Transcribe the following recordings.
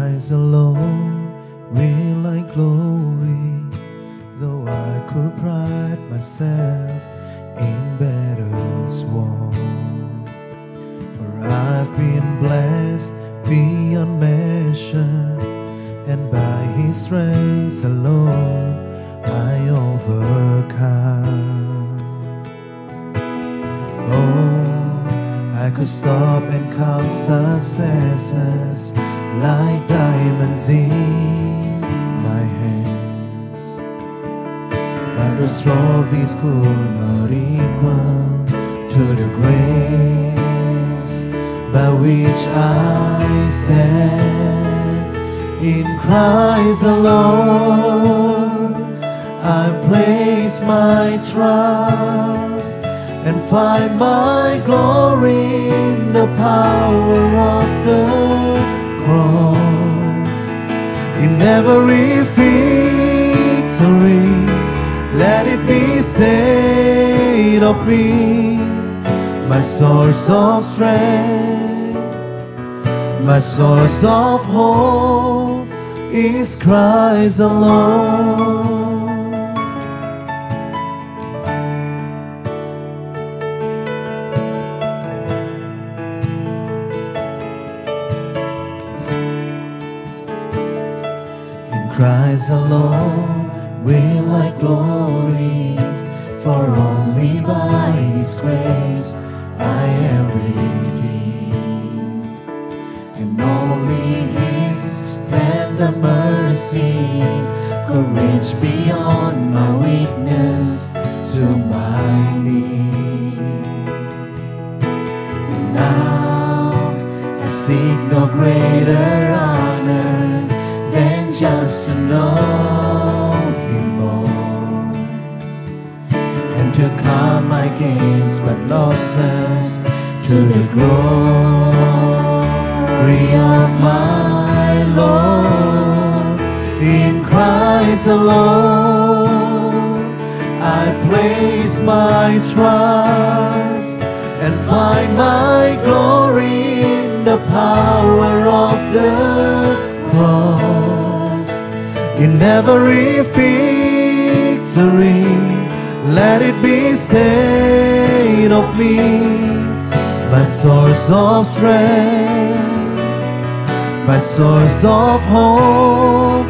Christ alone will I glory, though I could pride myself in battles won. For I've been blessed beyond measure, and by His strength alone I overcome. Oh, I could stop and count successes like diamonds in my hands, but those trophies could not equal to the grace by which I stand. In Christ alone I place my trust and find my glory in the power of the cross. In every victory, let it be said of me, my source of strength, my source of hope is Christ alone. Christ alone will I glory, for only by His grace I am redeemed, and only His tender mercy could reach beyond my weakness to my need. And now I seek no greater honor than just to know Him more, and to count my gains but losses to the glory of my Lord. In Christ alone I place my trust and find my glory in the power of the cross. In every victory, let it be said of me, my source of strength, my source of hope.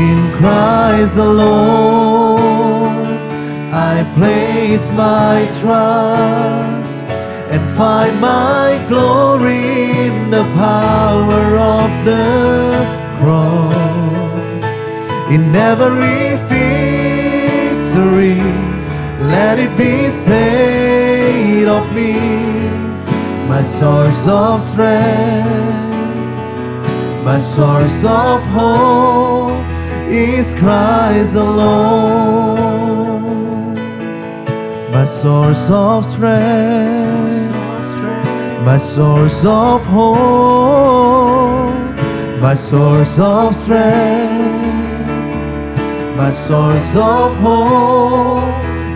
In Christ alone I place my trust and find my glory in the power of the cross. In every victory, let it be said of me, my source of strength, my source of hope is Christ alone. My source of strength, my source of hope, my source of strength, my source of hope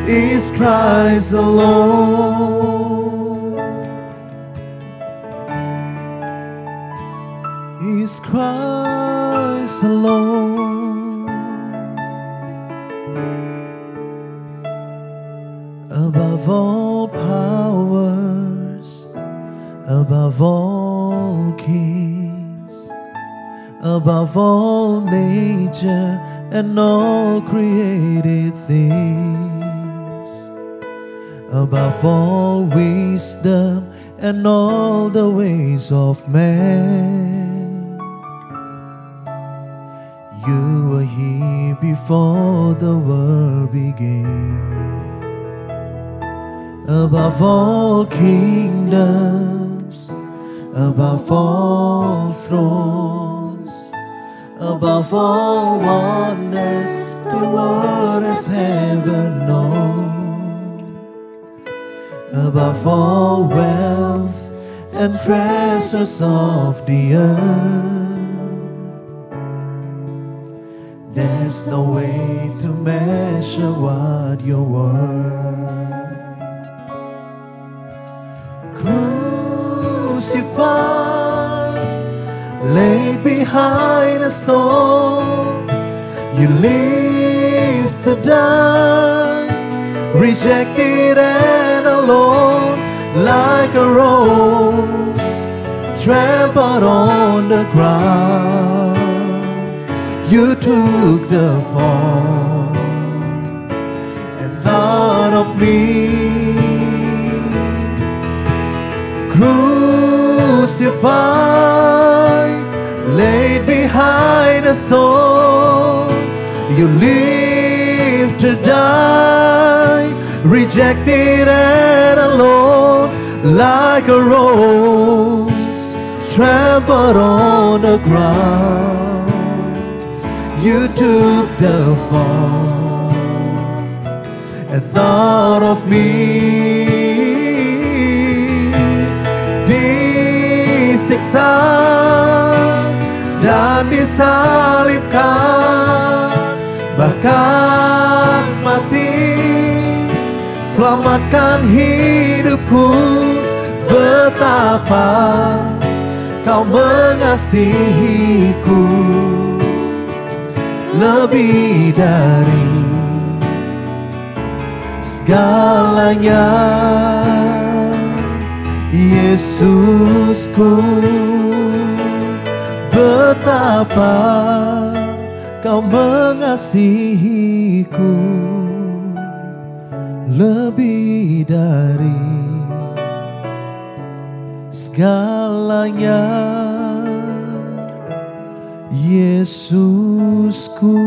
is Christ alone. Is Christ alone. Above all powers, above all kings, above all nature and all created things, above all wisdom and all the ways of man. You were here before the world began. Above all kingdoms, above all thrones, above all wonders the world has ever known, above all wealth and treasures of the earth, there's no way to measure what you're worth. Crucified, laid laid behind a stone. You lived to die, rejected and alone, like a rose trampled on the ground. You took the fall and thought of me, crucified, laid behind a stone. You lived to die, rejected and alone, like a rose trampled on the ground. You took the fall and thought of me. Disiksa dan disalibkan, bahkan mati, selamatkan hidupku. Betapa kau mengasihiku, lebih dari segalanya. Yesusku, betapa kau mengasihiku, lebih dari segalanya. Yesusku.